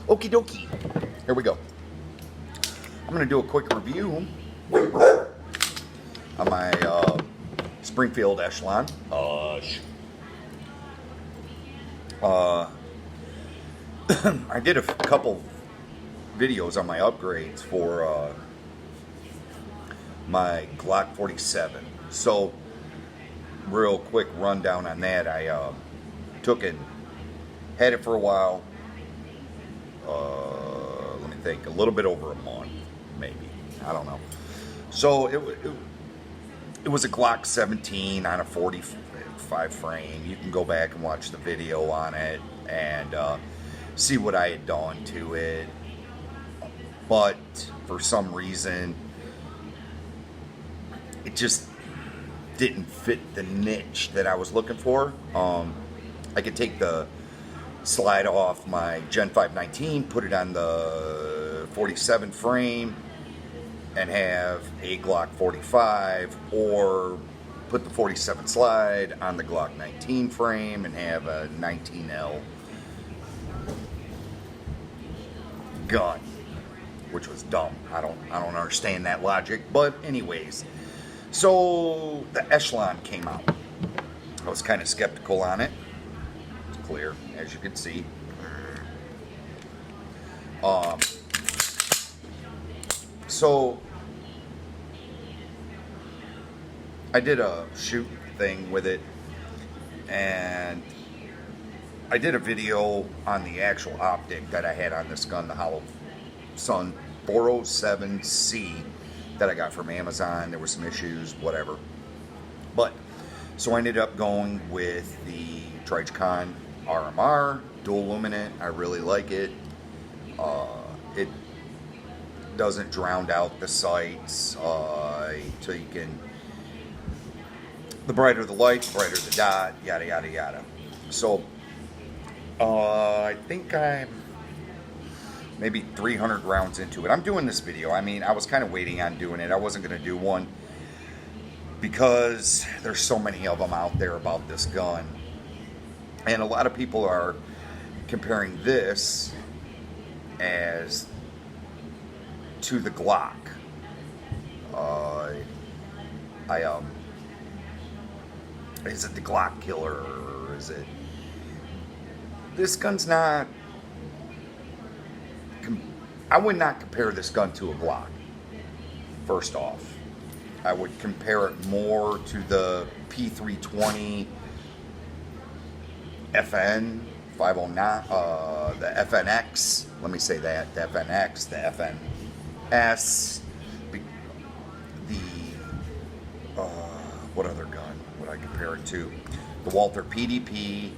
Okie dokie. Here we go. I'm going to do a quick review on my Springfield Echelon. I did a couple videos on my upgrades for my Glock 47. So, real quick rundown on that. I took it, had it for a while. Let me think, a little bit over a month, maybe. I don't know. So it was a Glock 17 on a 45 frame. You can go back and watch the video on it and see what I had done to it. But for some reason, it just didn't fit the niche that I was looking for. I could take the slide off my Gen 519, put it on the 47 frame, and have a Glock 45, or put the 47 slide on the Glock 19 frame and have a 19L gun, which was dumb. I don't understand that logic, but anyways. So the Echelon came out. I was kind of skeptical on it. It's clear, as you can see. So I did a shoot thing with it, and I did a video on the actual optic that I had on this gun, the Hollow Sun 407C that I got from Amazon. There were some issues, whatever. But so I ended up going with the Trigicon RMR dual luminant. I really like it. It doesn't drown out the sights, so you can. The brighter the light, the brighter the dot, yada yada yada. So I think I'm maybe 300 rounds into it. I'm doing this video. I mean, I was kind of waiting on doing it. I wasn't going to do one because there's so many of them out there about this gun. And a lot of people are comparing this as to the Glock. Is it the Glock killer, or is it? This gun's not. I would not compare this gun to a Glock. First off, I would compare it more to the P320 FN 509, the FNX. Let me say that, the FNX, the FNS, what other gun would I compare it to? The Walther PDP,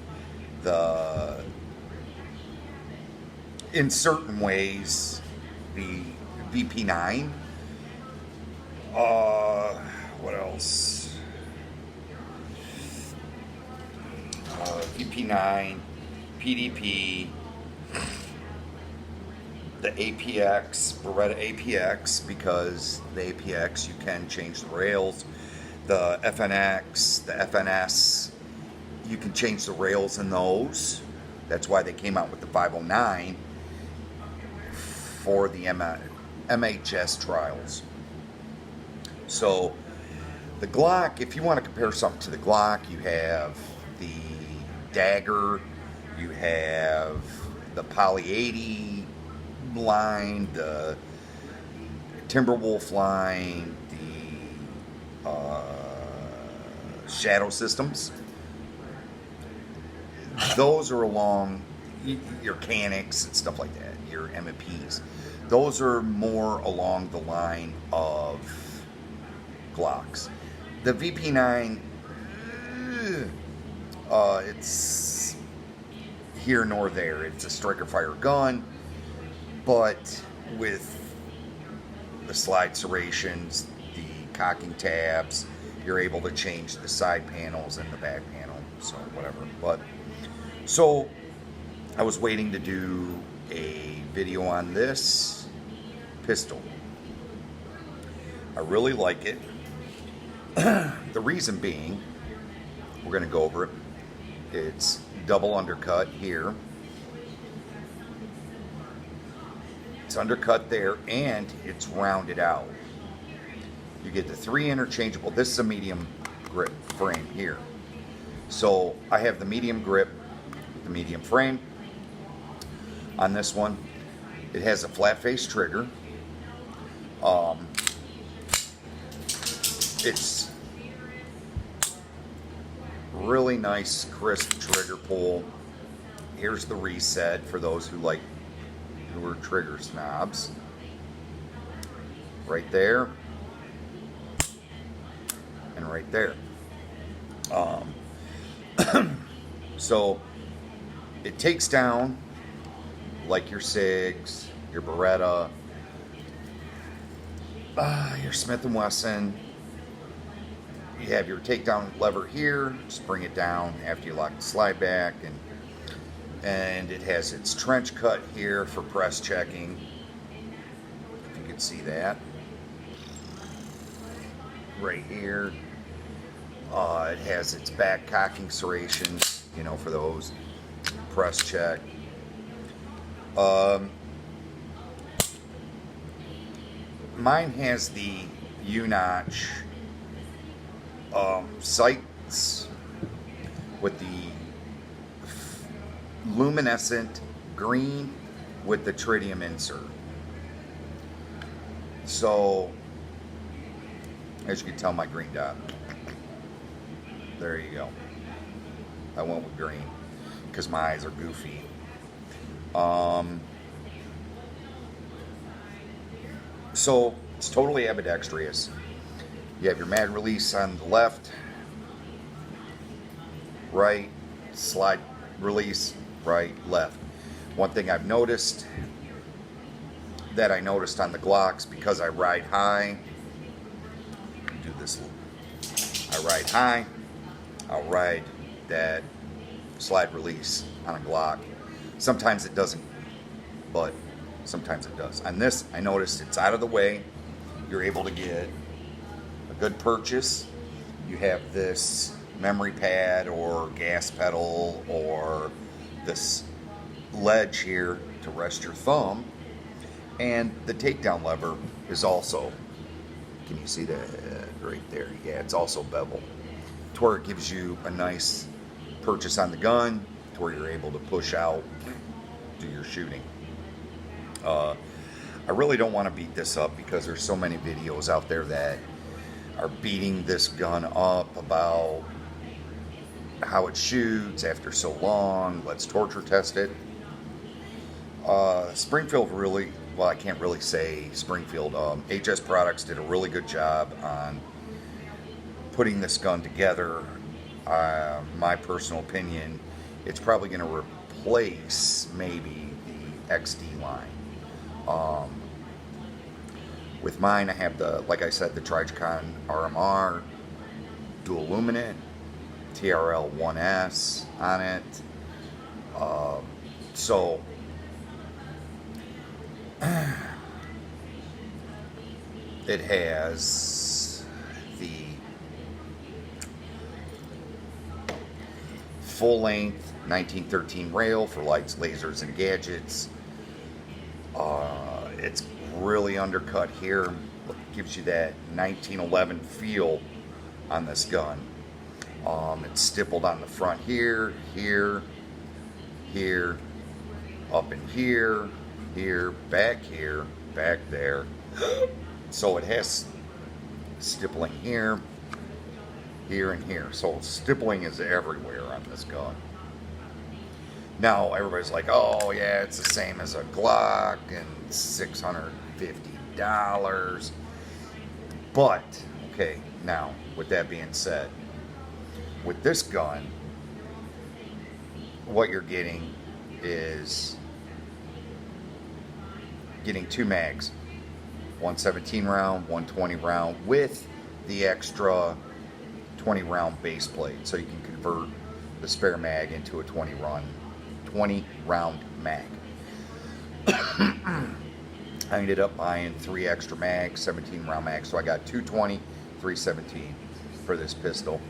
in certain ways, the VP9. What else? VP9, PDP, the APX, Beretta APX, because the APX you can change the rails. The FNX, the FNS, you can change the rails in those. That's why they came out with the 509 for the MHS trials. So the Glock, if you want to compare something to the Glock, you have the Dagger, you have the Poly 80 line, the Timberwolf line, the Shadow Systems. Those are along your Canics and stuff like that, your M&Ps. Those are more along the line of Glocks. The VP9, it's here nor there. It's a striker fire gun, but with the slide serrations, the cocking tabs, you're able to change the side panels and the back panel, so whatever. But so I was waiting to do a video on this pistol. I really like it. The reason being, we're going to go over it. It's double undercut here. it's undercut there, and it's rounded out. You get the 3 interchangeable. This is a medium grip frame here. So I have the medium grip, the medium frame on this one. It has a flat face trigger. It's really nice, crisp trigger pull. Here's the reset for those who are trigger snobs. Right there. And right there. So it takes down like your SIGs, your Beretta, your Smith & Wesson. You have your takedown lever here. Just bring it down after you lock the slide back, and it has its trench cut here for press checking. If you can see that right here. It has its back cocking serrations, for those press check. Mine has the U-notch sights with the luminescent green with the tritium insert. So, as you can tell, my green dot. There you go. I went with green because my eyes are goofy. So it's totally ambidextrous. You have your mag release on the left, right, slide release, right, left. One thing I've noticed that I noticed on the Glocks, because I ride high, do this, I ride high, I'll ride that slide release on a Glock. Sometimes it doesn't, but sometimes it does. On this, I noticed it's out of the way. You're able to get a good purchase. You have this memory pad or gas pedal or this ledge here to rest your thumb. And the takedown lever is also, can you see that right there? Yeah, it's also bevel. To where it gives you a nice purchase on the gun, to where you're able to push out, do your shooting. I really don't want to beat this up because there's so many videos out there that are beating this gun up about how it shoots after so long. Let's torture test it. Springfield really, well, I can't really say Springfield. HS Products did a really good job on putting this gun together. My personal opinion, it's probably going to replace maybe the XD line. With mine, I have the, like I said, the Tricon RMR dual luminant TRL 1S on it. So it has the full length 1913 rail for lights, lasers, and gadgets. It's really undercut here. Gives you that 1911 feel on this gun. It's stippled on the front here, here, here, up in here, here, back there. So it has stippling here, here, and here. So stippling is everywhere on this gun. Now everybody's like, oh yeah, it's the same as a Glock and $650. But, okay, now, with that being said, with this gun, what you're getting is getting 2 mags. 117 round, 120 round, with the extra 20 round base plate. So you can convert the spare mag into a 20 round mag. I ended up buying 3 extra mags, 17 round mags. So I got 220, 317 for this pistol.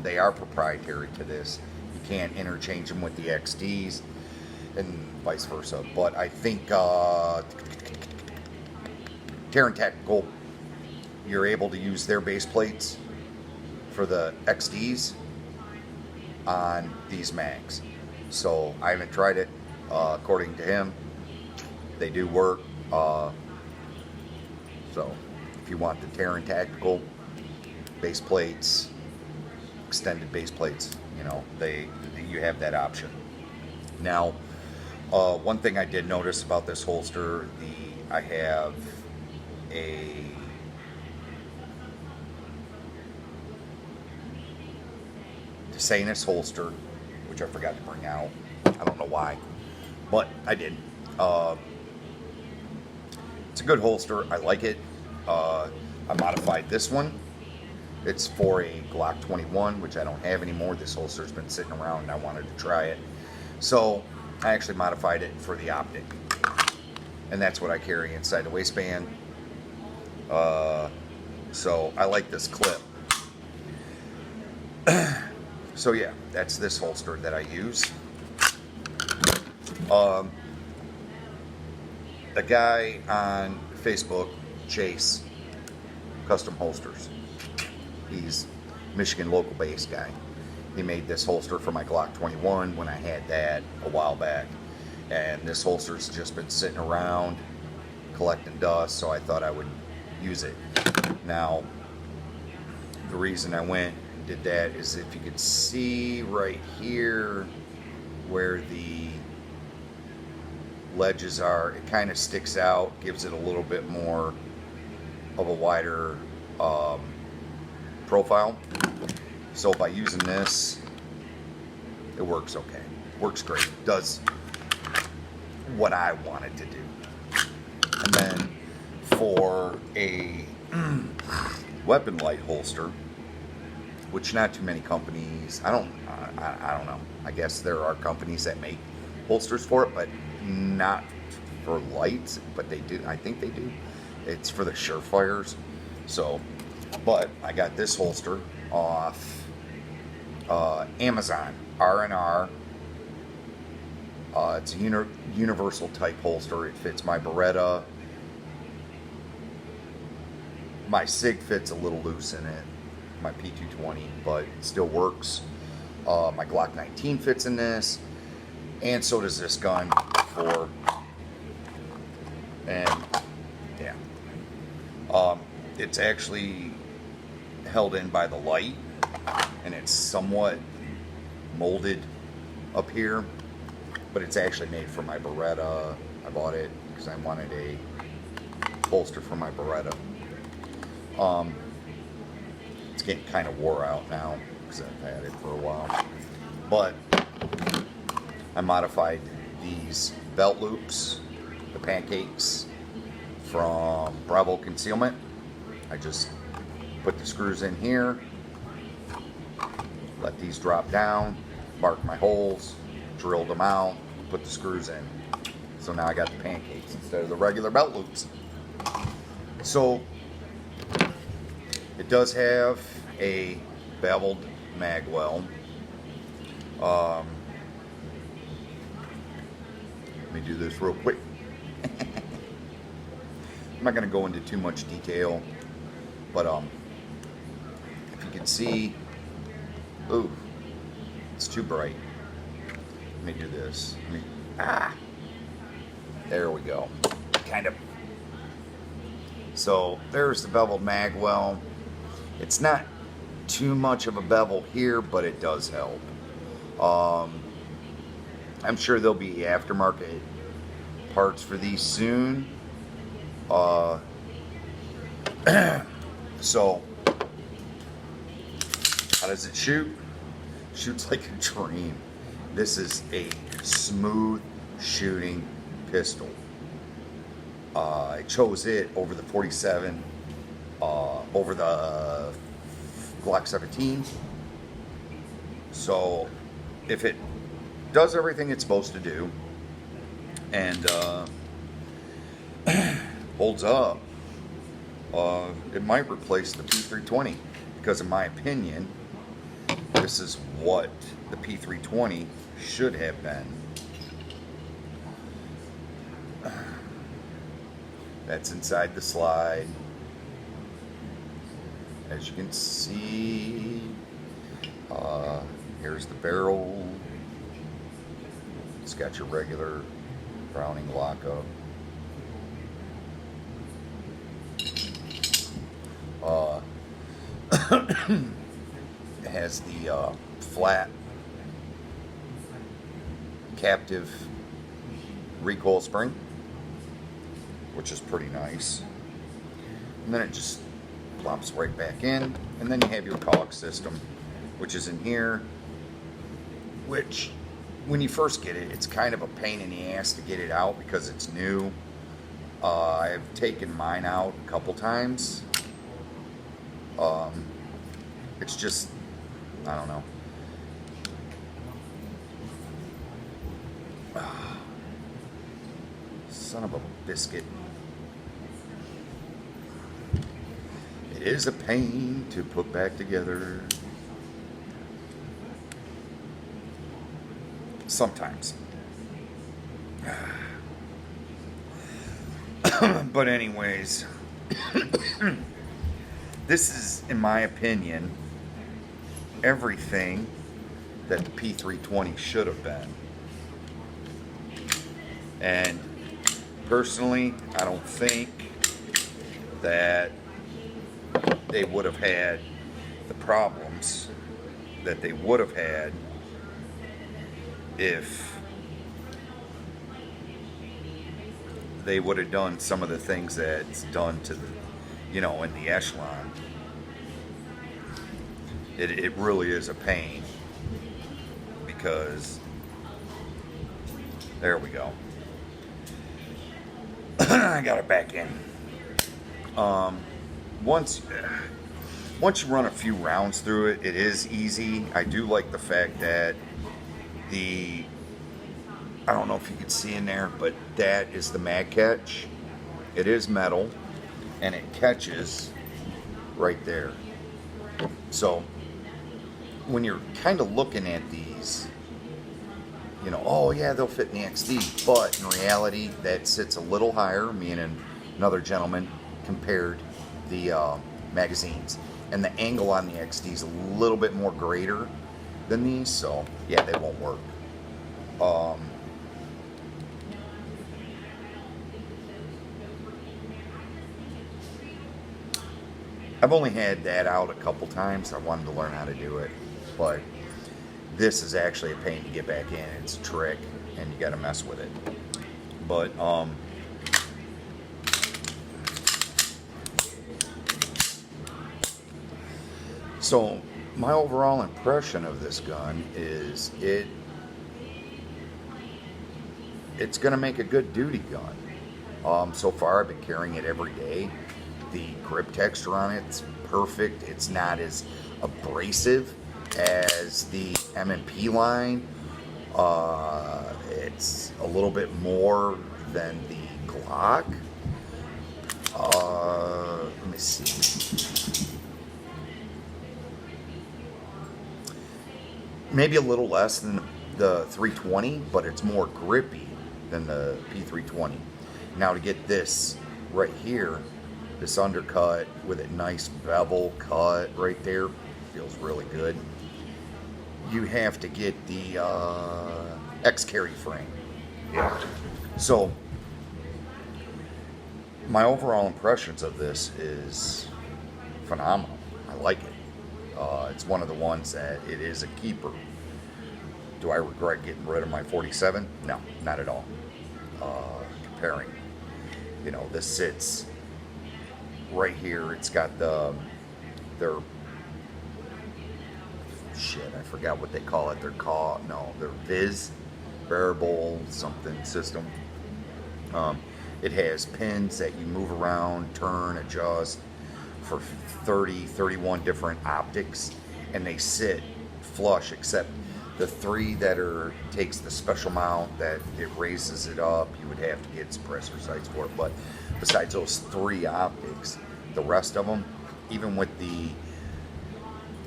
They are proprietary to this. You can't interchange them with the XDs. and vice versa. But I think Terran Tactical, you're able to use their base plates for the XDs on these mags. So I haven't tried it. According to him, they do work. So if you want the Terran Tactical base plates, extended base plates, you know, you have that option. Now, one thing I did notice about this holster, I have a Sanus holster, which I forgot to bring out. I don't know why, but I did. It's a good holster. I like it. I modified this one. It's for a Glock 21, which I don't have anymore. This holster's been sitting around and I wanted to try it. So I actually modified it for the optic. And that's what I carry inside the waistband. So I like this clip. So yeah, that's this holster that I use. A guy on Facebook, Chase Custom Holsters. He's Michigan local based guy. He made this holster for my Glock 21 when I had that a while back. And this holster's just been sitting around collecting dust, so I thought I would use it. Now, the reason I went and did that is if you could see right here where the ledges are, it kind of sticks out, gives it a little bit more of a wider profile. So by using this, it works okay. Works great. Does what I wanted to do. And then for a weapon light holster, which not too many companies, I don't know. I guess there are companies that make holsters for it, but not for lights, but they do. I think they do. It's for the Surefires. So, but I got this holster off Amazon, R&R. It's a universal type holster. It fits my Beretta. My SIG fits a little loose in it, my P220, but it still works. My Glock 19 fits in this, and so does this gun and yeah. It's actually held in by the light, and it's somewhat molded up here, but it's actually made for my Beretta. I bought it because I wanted a holster for my Beretta. It's getting kind of wore out now because I've had it for a while. But I modified these belt loops, the pancakes from Bravo Concealment. I just put the screws in here, let these drop down, mark my holes, drilled them out, put the screws in. So now I got the pancakes instead of the regular belt loops. So it does have a beveled mag well. Let me do this real quick. I'm not going to go into too much detail, but if you can see, ooh, it's too bright. Let me do this. There we go. Kind of. So there's the beveled mag well. It's not too much of a bevel here, but it does help. I'm sure there'll be aftermarket parts for these soon. So, how does it shoot? Shoots like a dream. This is a smooth shooting pistol. I chose it over the 47, over the Glock 17. So, if it does everything it's supposed to do and holds up, it might replace the P320, because in my opinion, this is what the P320 should have been That's inside the slide. As you can see, here's the barrel. It's got your regular Browning lockup. It has the flat captive recoil spring, which is pretty nice. And then it just plops right back in. And then you have your caulk system, which is in here, which when you first get it, it's kind of a pain in the ass to get it out because it's new. I've taken mine out a couple times. It's just, I don't know. Son of a biscuit. It is a pain to put back together. Sometimes. But anyways, this is, in my opinion, everything that the P320 should have been. And personally, I don't think that they would have had the problems that they would have had if they would have done some of the things that's done to the, in the Echelon. It really is a pain because there we go. I got it back in. Once you run a few rounds through it, it is easy. I do like the fact that I don't know if you can see in there, but that is the mag catch. It is metal, and it catches right there. So when you're kind of looking at these, oh yeah, they'll fit in the XD, but in reality, that sits a little higher. Me and another gentleman compared the magazines, and the angle on the XD is a little bit more greater than these, so yeah, they won't work. I've only had that out a couple times. I wanted to learn how to do it, but this is actually a pain to get back in. It's a trick, and you got to mess with it. But so my overall impression of this gun is it's going to make a good duty gun. So far, I've been carrying it every day. The grip texture on it's perfect. It's not as abrasive as the M&P line. It's a little bit more than the Glock. Let me see. Maybe a little less than the 320, but it's more grippy than the P320. Now to get this right here, this undercut with a nice bevel cut right there, feels really good. You have to get the X-carry frame. Yeah. So my overall impressions of this is phenomenal. I like it. It's one of the ones that it is a keeper. Do I regret getting rid of my 47? No, not at all. Comparing, this sits right here. It's got their shit, I forgot what they call it. Their Viz variable something system. It has pins that you move around, turn, adjust for 31 different optics, and they sit flush, except the three that takes the special mount that it raises it up. You would have to get suppressor sights for it, but besides those three optics, the rest of them, even with the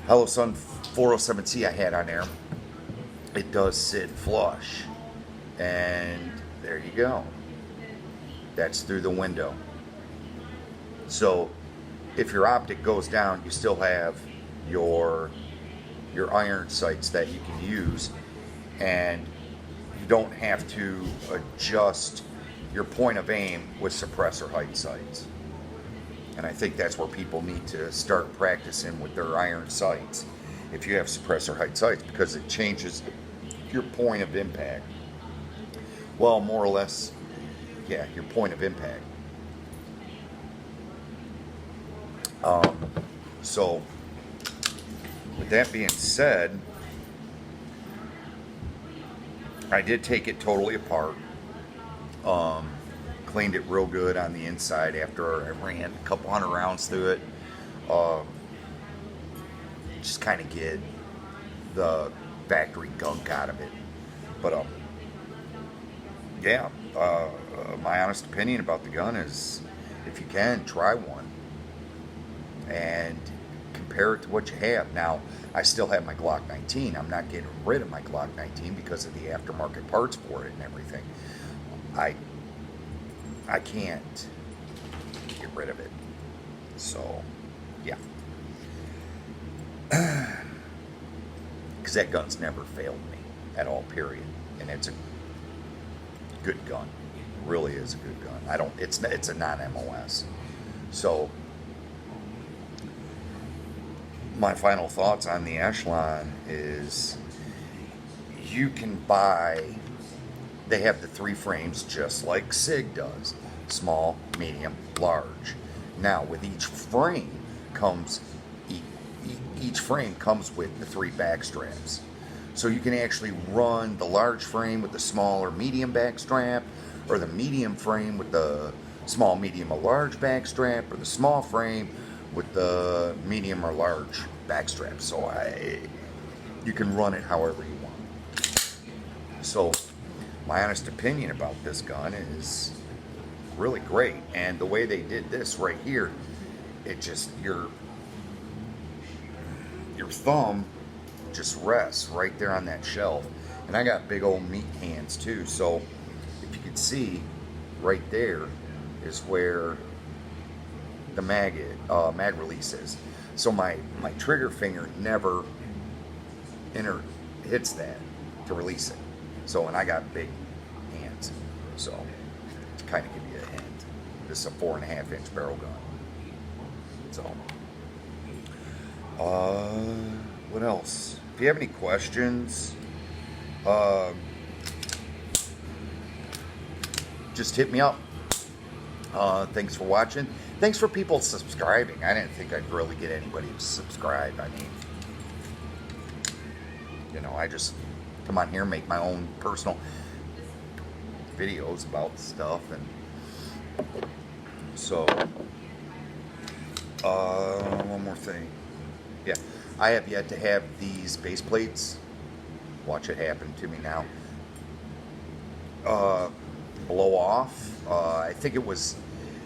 Hello Sun 407C I had on there, it does sit flush. And there you go. That's through the window. So if your optic goes down, you still have your iron sights that you can use, and you don't have to adjust your point of aim with suppressor height sights. And I think that's where people need to start practicing with their iron sights if you have suppressor height sights, because it changes your point of impact. Well, more or less, yeah, your point of impact. So, with that being said, I did take it totally apart. Cleaned it real good on the inside after I ran a couple hundred rounds through it. Just kind of get the factory gunk out of it. But yeah, my honest opinion about the gun is, if you can, try one and compare it to what you have. Now, I still have my Glock 19. I'm not getting rid of my Glock 19 because of the aftermarket parts for it and everything. I can't get rid of it. So, yeah. Because that gun's never failed me at all, period. And it's a good gun. It really is a good gun. It's a non-MOS. So, my final thoughts on the Echelon is, you can buy, they have the 3 frames just like SIG does: small, medium, large. Now, with each frame comes with the 3 back straps. So you can actually run the large frame with the small or medium back strap, or the medium frame with the small, medium, or large back strap, or the small frame with the medium or large back strap. So you can run it however you want. So my honest opinion about this gun is really great. And the way they did this right here, it just, your thumb just rests right there on that shelf. And I got big old meat hands too, so if you can see, right there is where the mag release is. So my trigger finger never hits that to release it. So, and I got big hands, so to kind of give you a hint, this is a 4.5-inch barrel gun. So, what else? If you have any questions, just hit me up. Thanks for watching. Thanks for people subscribing. I didn't think I'd really get anybody to subscribe. I mean, you know, I just come on here and make my own personal videos about stuff. And so, one more thing. Yeah, I have yet to have these base plates, watch it happen to me now, blow off. I think it was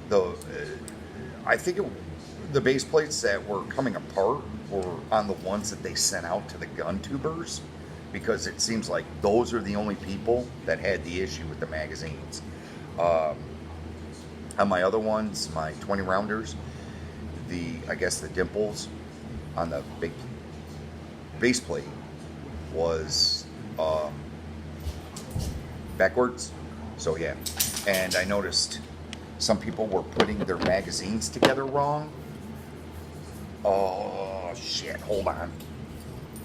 the base plates that were coming apart were on the ones that they sent out to the gun tubers, because it seems like those are the only people that had the issue with the magazines. On my other ones, my 20 rounders, I guess the dimples on the big base plate was backwards. So yeah, and I noticed some people were putting their magazines together wrong. Oh shit, hold on.